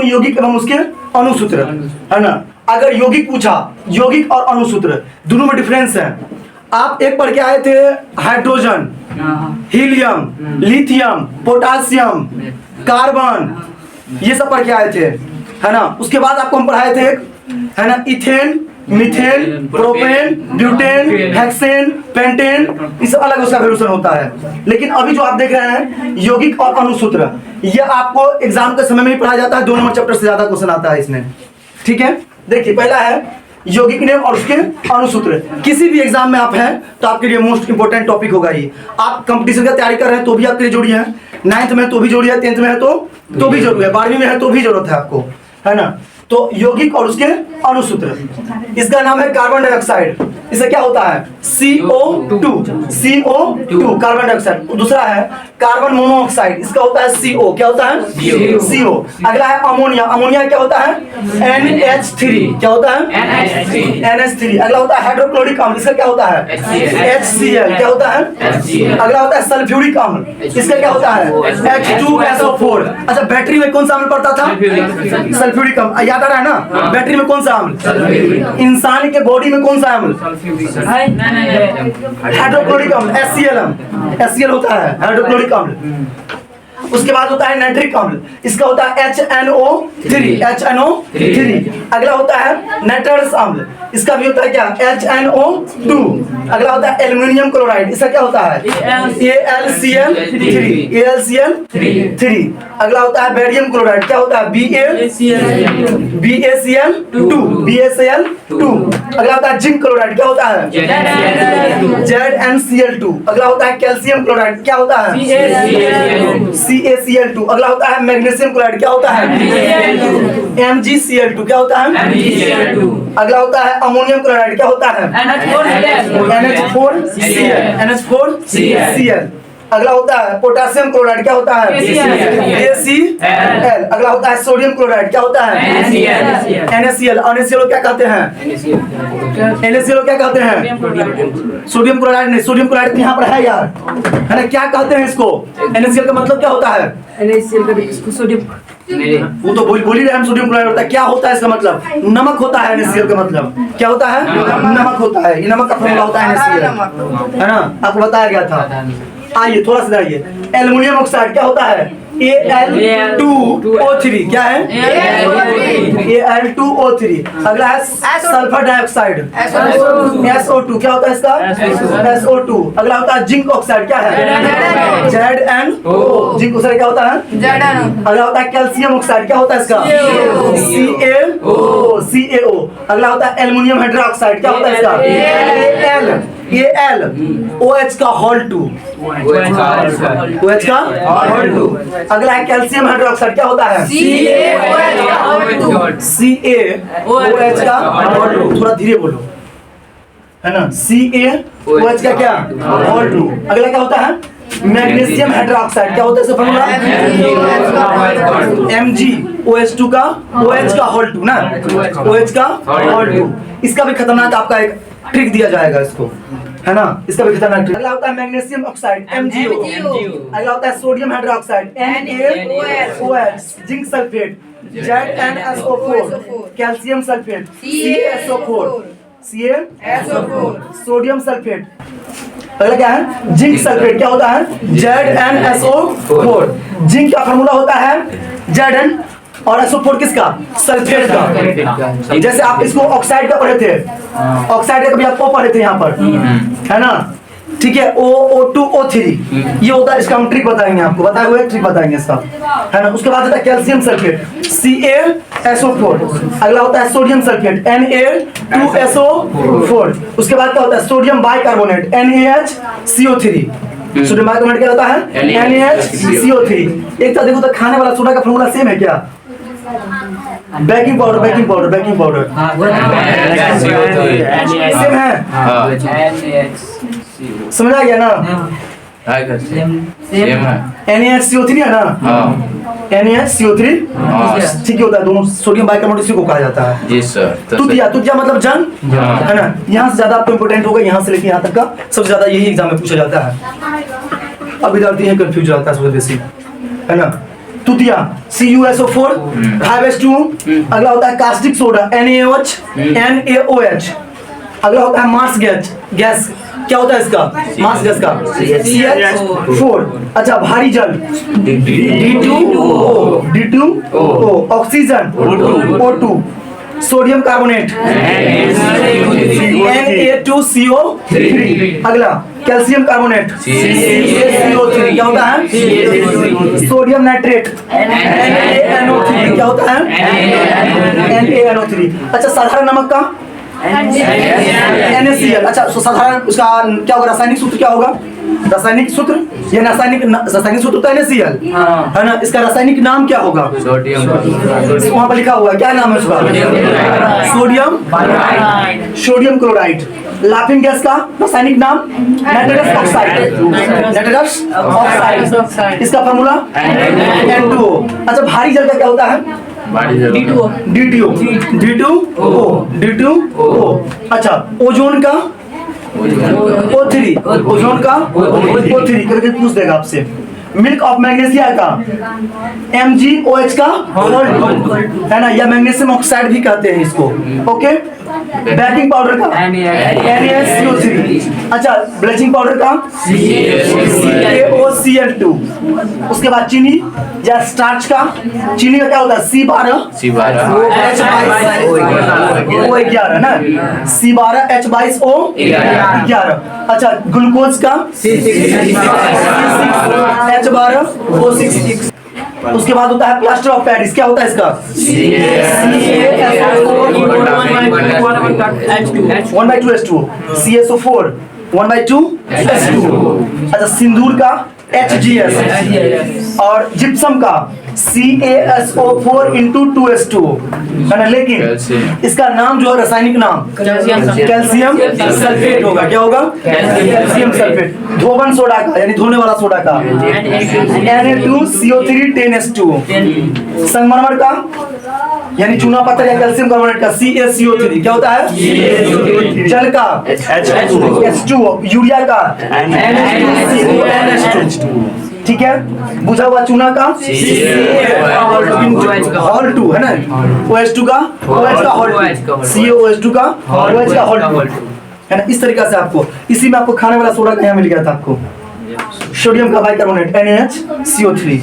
यौगिक एवं उसके अणुसूत्र, है ना। अगर यौगिक पूछा, यौगिक और अणुसूत्र दोनों में डिफरेंस है। आप एक पढ़ के आए थे hydrogen, helium, lithium, potassium, carbon, ये सब पढ़ के आए थे, है ना। उसके बाद आपको हम पढ़ाए थे, है ना, ethane, methane, propane, butane, hexane, pentane, ये सब अलग उसका सॉल्यूशन होता है। लेकिन अभी जो आप देख रहे हैं यौगिक और अणुसूत्र, ये आपको एग्जाम के समय में ही पढ़ाया जाता है। 2 नंबर चैप्टर से ज्यादा क्वेश्चन आता है इसमें, ठीक है। देखिए पहला है यौगिक नेम और उसके अणुसूत्र। किसी भी एग्जाम में आप हैं तो आपके लिए मोस्ट इंपोर्टेंट टॉपिक होगा ये। आप कंपटीशन की तैयारी कर रहे हैं तो भी आपके लिए जरूरी है, 9th में तो भी जरूरी है, 10th में है तो भी जरूरी है, 12वीं में है तो भी जरूरत है आपको, है ना। तो यौगिक और उसके अणुसूत्र, इसका नाम है कार्बन डाइऑक्साइड। इसे क्या होता है CO2, CO2 कार्बन डाइऑक्साइड। दूसरा है कार्बन मोनोऑक्साइड, इसका होता है CO, क्या होता है CO। अगला है अमोनिया, अमोनिया क्या होता है NH3, क्या होता है NH3। अगला होता है हाइड्रोक्लोरिक अम्ल, इसका क्या होता है HCl, क्या होता है। अगला होता है सल्फ्यूरिक अम्ल, इसका क्या होता है H2SO4। अच्छा बैटरी में कौन सा अम्ल पड़ता था सल्फ्यूरिक अम्ल, याद आ रहा है ना। बैटरी में कौन सा अम्ल, इंसान के बॉडी में कौन सा अम्ल हाइड्रोक्लोरिक अम्ल HCl होता है हाइड्रोक्लोरिक अम्ल। उसके बाद होता है नाइट्रिक अम्ल, इसका होता है HNO3। अगला होता है नाइट्रस अम्ल, इसका भी होता है क्या HNO2। अगला होता है एल्युमिनियम क्लोराइड, इसका क्या होता है AlCl3। अगला होता है बेरियम क्लोराइड, क्या होता है BaCl2। अगला होता है जिंक क्लोराइड, क्या होता है ZnCl2। अगला होता है कैल्शियम क्लोराइड, क्या होता है CaCl2। अगला होता है मैग्नीशियम क्लोराइड, क्या होता है MgCl2, क्या होता है अगला होता है अमोनियम क्लोराइड, क्या होता है NH4Cl। अगला होता है पोटासियम क्लोराइड, क्या होता है ACl। अगला होता है सोडियम क्लोराइड, क्या होता है NaCl। NaCl क्या कहते हैं NaCl क्या कहते हैं सोडियम क्लोराइड नहीं, सोडियम क्लोराइड यहाँ पर है यार, है ना। क्या कहते हैं इसको NaCl का मतलब क्या होता है वो तो बोल ही रहे हम, सोडियम क्लोराइड होता है। क्या होता है इसका मतलब नमक होता है NaCl का मतलब क्या होता है नमक होता है। ये नमक का फॉर्मूला होता है NaCl, है ना, आपको बताया गया था। आइए थोड़ा सा जाइए, एल्युमिनियम ऑक्साइड क्या होता है Al2O3, क्या है Al2O3। अगला है सल्फर डाइऑक्साइड SO2, क्या होता है इसका SO2। अगला होता है जिंक ऑक्साइड, क्या है ZnO। जिंक ऑक्साइड क्या होता है अगला होता है कैल्शियम ऑक्साइड, क्या होता है इसका CaO। अगला होता है एल्युमिनियम हाइड्रोक्साइड, क्या होता है इसका AlOH का होल 2। OH का होल 2। अगला है कैल्शियम हाइड्रोक्साइड, क्या होता है CaOH का होल 2। थोड़ा धीरे बोलो, है ना। CaOH का क्या होल 2। अगला क्या होता है मैग्नीशियम हाइड्रोक्साइड, क्या होता है इसका फॉर्मूला MgOH2 का OH का होल 2 ना, OH का होल 2। इसका भी खतरनाक आपका एक ट्रिक दिया जाएगा इसको, है ना, इसका भी खतरनाक ट्रिक। अगला होता है मैग्नीशियम ऑक्साइड MgO। अगला होता है sodium hydroxide NaOH। Zinc sulphate ZnSO4। Calcium sulphate CaSO4। Sodium sulphate. अगला क्या है जिंक सल्फेट, क्या होता है ZnSO4। जिंक का फॉर्मूला होता है Zn और SO4 किसका सल्फेट का। जैसे आप इसको ऑक्साइड का पढ़े थे, ऑक्साइड का कभी आप पढ़े थे यहाँ पर, है ना, ठीक है। O2O3 ये होता है, इसका हम ट्रिक बताएंगे आपको, बताए हुए ट्रिक बताएंगे इसका, है ना। उसके बाद होता है कैल्शियम सल्फेट CaSO4। अगला होता है सोडियम सल्फेट Na2SO4। उसके बाद क्या होता है sodium bicarbonate NaHCO3। Sodium bicarbonate क्या होता है NaHCO3। एक तो देखो तो खाने वाला सोडा का फॉर्मूला सेम है क्या बेकिंग पाउडर सेम है, समझ आ गया ना। NaHCO3 है ना NaHCO3 ठीक होता है। दोनों सोडियम बाइकार्बोनेट इसी को कहा जाता है जी सर। तुतिया मतलब जंग, है ना। यहाँ से ज्यादा आपको इंपोर्टेंट होगा, यहाँ से लेके यहाँ तक का सबसे ज्यादा यही एग्जाम में पूछा जाता है। अब विद्यार्थी है कंफ्यूज रहता है सबसे बेसिक, है ना। तुतिया CuSO4 5H2। अगला होता है कास्टिक सोडा NaOH। अगला होता है मार्स गैस क्या होता है इसका मास गैस का CH4। अच्छा भारी जल D2O। Oxygen O2। Sodium carbonate Na2CO3। अगला कैल्शियम कार्बोनेट CaCO3 क्या होता है सोडियम नाइट्रेट NaNO3 क्या होता है NaNO3। अच्छा साधारण नमक का NaCl। अच्छा साधारण उसका क्या होगा रासायनिक सूत्र क्या होगा रासायनिक सूत्र ये रासायनिक सूत्र तो NaCl है ना। इसका रासायनिक नाम क्या होगा वहां पर लिखा हुआ है क्या नाम है उसका सोडियम क्लोराइड। लाफिंग गैस का रासायनिक नाम नाइट्रस ऑक्साइड। इसका फॉर्मूला N2O। अच्छा भारी जल का क्या होता है D2O। अच्छा ओजोन का O3 करके पूछ देगा आपसे। मिल्क ऑफ मैग्नीशिया का MgOH का है ना या मैग्नीशियम ऑक्साइड भी कहते हैं इसको। ओके बेकिंग पाउडर का NaCO3। अच्छा ब्लीचिंग पाउडर का CaOCl2। उसके बाद चीनी या स्टार्च का चीनी का क्या होता है C12H22O11 ना C12H22O11। अच्छा ग्लूकोज का H12O6। उसके बाद होता है प्लास्टर ऑफ पेरिस क्या होता है इसका 1/2H2O CaSO4 1/2H2O। अच्छा सिंदूर का HGS और जिप्सम का CaSO4 है ना। लेकिन इसका नाम जो है रासायनिक नाम कैल्शियम सल्फेट होगा क्या होगा कैल्शियम सल्फेट। धोवन सोडा का यानी धोने वाला सोडा का Na2CO3 10H2O। संगमरमर का यानी चूना पत्थर या कैल्शियम कार्बोनेट का CaCO3 क्या होता है जल का H2O। यूरिया का NH2। ठीक है बुझा हुआ चूना का हॉल 2 है ना OH2 का हॉल 2 CaOH2 का OH का हॉल 2 है ना। इस तरीका से आपको इसी में आपको खाने वाला सोडा का यहाँ मिल गया था आपको सोडियम का बाइकार्बोनेट NaCO3।